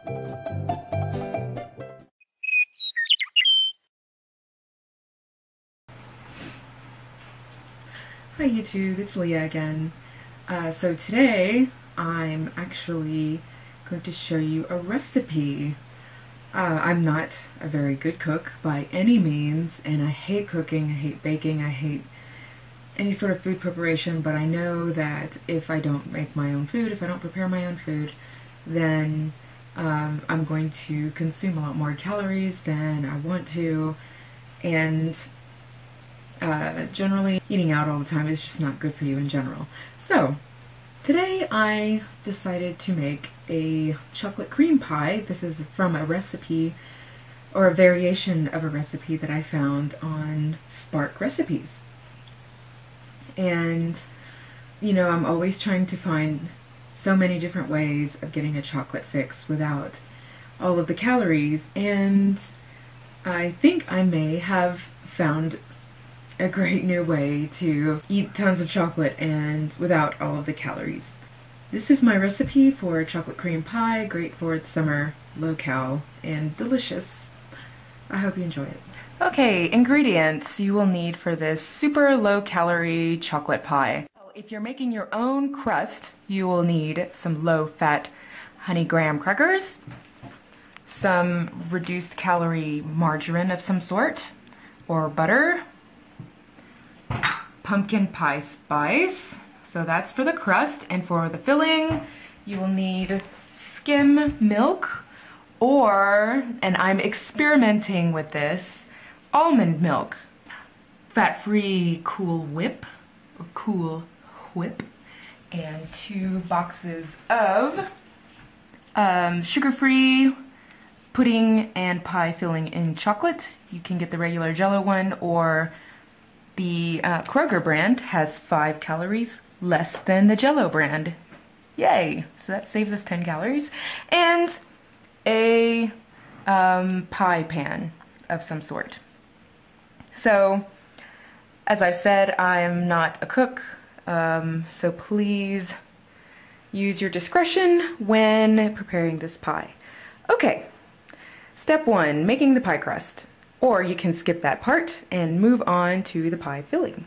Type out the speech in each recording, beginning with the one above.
Hi YouTube, it's Leah again. So today I'm actually going to show you a recipe. I'm not a very good cook by any means, and I hate cooking, I hate baking, I hate any sort of food preparation, but I know that if I don't make my own food, if I don't prepare my own food, then I'm going to consume a lot more calories than I want to, and generally eating out all the time is just not good for you in general. So today I decided to make a chocolate cream pie. This is from a recipe, or a variation of a recipe that I found on Spark Recipes. And you know, I'm always trying to find so many different ways of getting a chocolate fix without all of the calories, and I think I may have found a great new way to eat tons of chocolate and without all of the calories. This is my recipe for chocolate cream pie, great for the summer, low-cal, and delicious. I hope you enjoy it. Okay, ingredients you will need for this super low-calorie chocolate pie. If you're making your own crust, you will need some low-fat honey graham crackers, some reduced calorie margarine of some sort, or butter, pumpkin pie spice, so that's for the crust, and for the filling you will need skim milk, or, and I'm experimenting with this, almond milk, fat-free Cool Whip, or Cool Whip, and 2 boxes of sugar-free pudding and pie filling in chocolate. You can get the regular Jell-O one, or the Kroger brand has 5 calories less than the Jell-O brand. Yay! So that saves us 10 calories. And a pie pan of some sort. So, as I've said, I'm not a cook, so please use your discretion when preparing this pie. Okay, step 1, making the pie crust. Or you can skip that part and move on to the pie filling.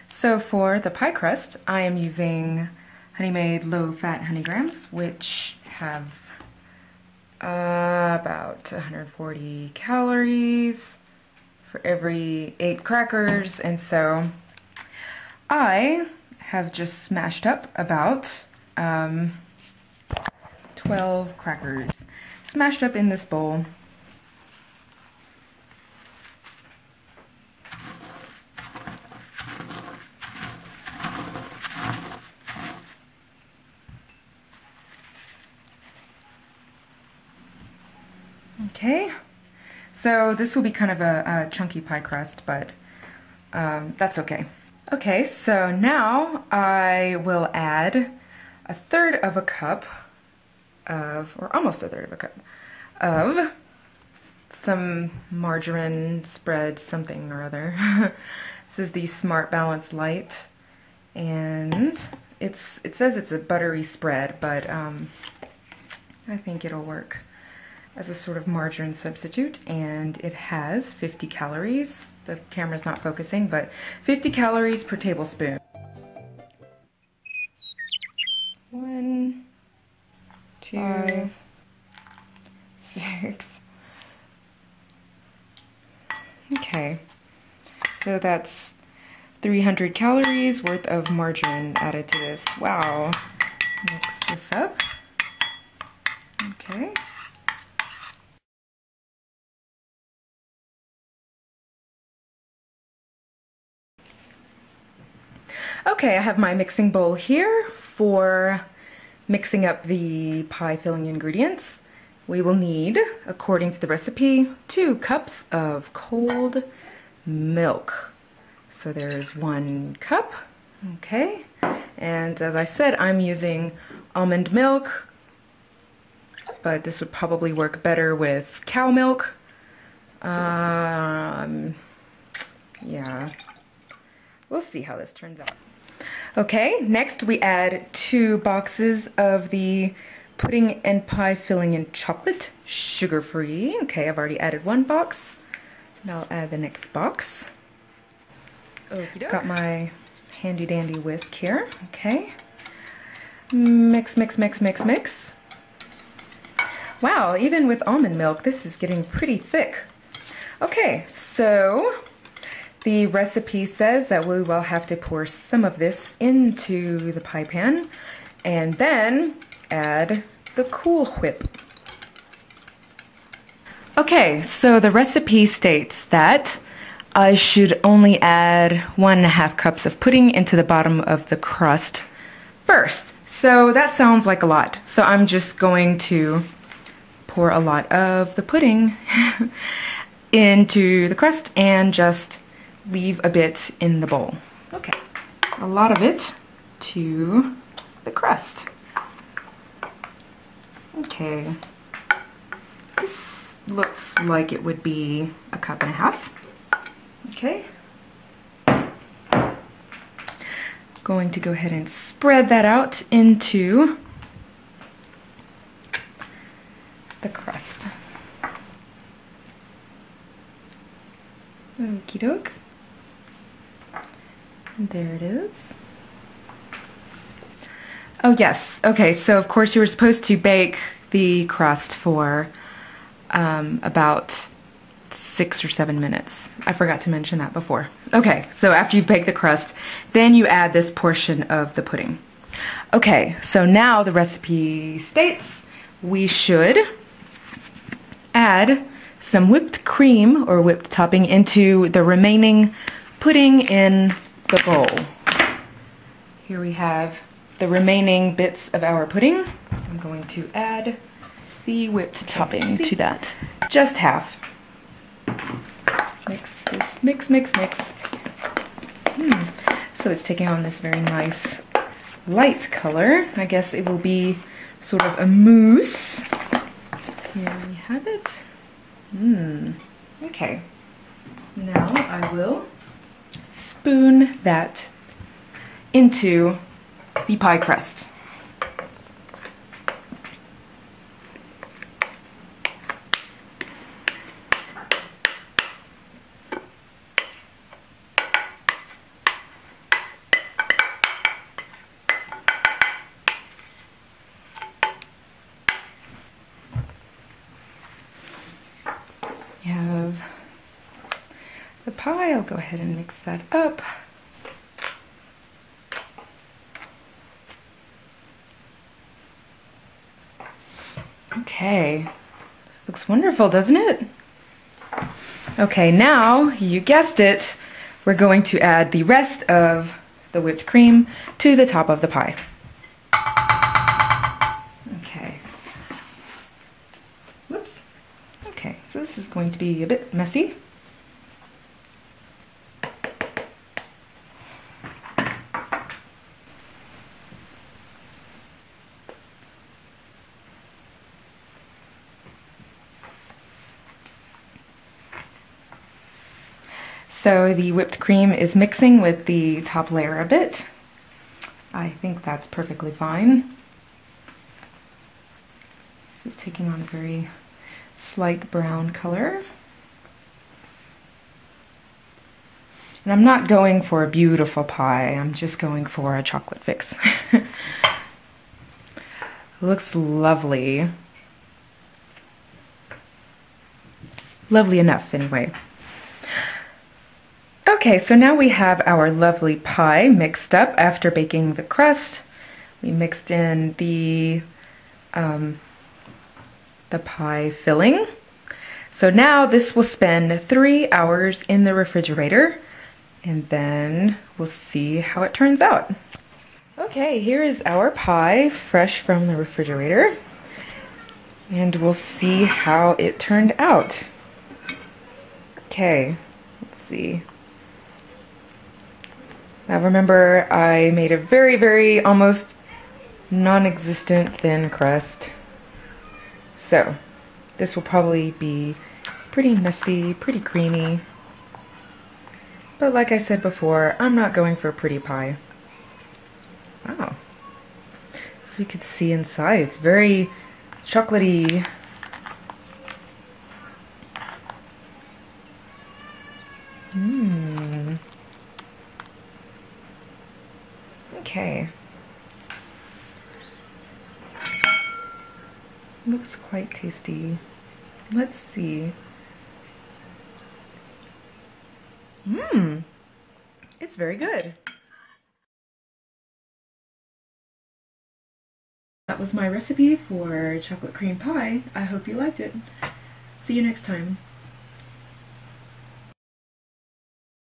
So for the pie crust, I am using Honey Made low-fat honey grams, which have about 140 calories for every 8 crackers, and so I have just smashed up about 12 crackers, smashed up in this bowl. Okay, so this will be kind of a chunky pie crust, but that's okay. Okay, so now I will add 1/3 of a cup of, or almost 1/3 of a cup, of some margarine spread something or other. This is the Smart Balance Light, and it says it's a buttery spread, but I think it'll work as a sort of margarine substitute, and it has 50 calories. The camera's not focusing, but 50 calories per tablespoon. 1, 2, 5, 6. Okay, so that's 300 calories worth of margarine added to this. Wow. Mix this up. Okay. Okay, I have my mixing bowl here for mixing up the pie filling ingredients. We will need, according to the recipe, 2 cups of cold milk. So there's 1 cup, okay? And as I said, I'm using almond milk, but this would probably work better with cow milk. Yeah, we'll see how this turns out. Okay, next we add 2 boxes of the pudding and pie filling in chocolate, sugar-free. Okay, I've already added one box. Now I'll add the next box. Got my handy dandy whisk here. Okay. Mix, mix, mix, mix, mix. Wow, even with almond milk, this is getting pretty thick. Okay, so the recipe says that we will have to pour some of this into the pie pan and then add the Cool Whip. Okay, so the recipe states that I should only add 1.5 cups of pudding into the bottom of the crust first. So that sounds like a lot. So I'm just going to pour a lot of the pudding into the crust and just leave a bit in the bowl. Okay, a lot of it to the crust. Okay, this looks like it would be 1.5 cups. Okay. Going to go ahead and spread that out into the crust. Okie doke. And there it is. Oh yes, okay, so of course you were supposed to bake the crust for about 6 or 7 minutes. I forgot to mention that before. Okay, so after you've baked the crust, then you add this portion of the pudding. Okay, so now the recipe states we should add some whipped cream or whipped topping into the remaining pudding in the bowl. Here we have the remaining bits of our pudding. I'm going to add the whipped topping to that. Just half. Mix this, mix, mix, mix. So it's taking on this very nice light color. I guess it will be sort of a mousse. Here we have it. Okay. Now I will spoon that into the pie crust. You have the pie. I'll go ahead and mix that up. Okay, looks wonderful, doesn't it? Okay, now, you guessed it, we're going to add the rest of the whipped cream to the top of the pie. Okay. Whoops. Okay, so this is going to be a bit messy. So the whipped cream is mixing with the top layer a bit. I think that's perfectly fine. This is taking on a very slight brown color. And I'm not going for a beautiful pie, I'm just going for a chocolate fix. Looks lovely. Lovely enough, anyway. Okay, so now we have our lovely pie mixed up after baking the crust. We mixed in the pie filling. So now this will spend 3 hours in the refrigerator, and then we'll see how it turns out. Okay, here is our pie fresh from the refrigerator, and we'll see how it turned out. Okay, let's see. Now remember, I made a very, very almost non-existent thin crust. So this will probably be pretty messy, pretty creamy. But like I said before, I'm not going for a pretty pie. Wow. so we could see inside. It's very chocolatey. Okay. Looks quite tasty. Let's see. It's very good. That was my recipe for chocolate cream pie. I hope you liked it. See you next time.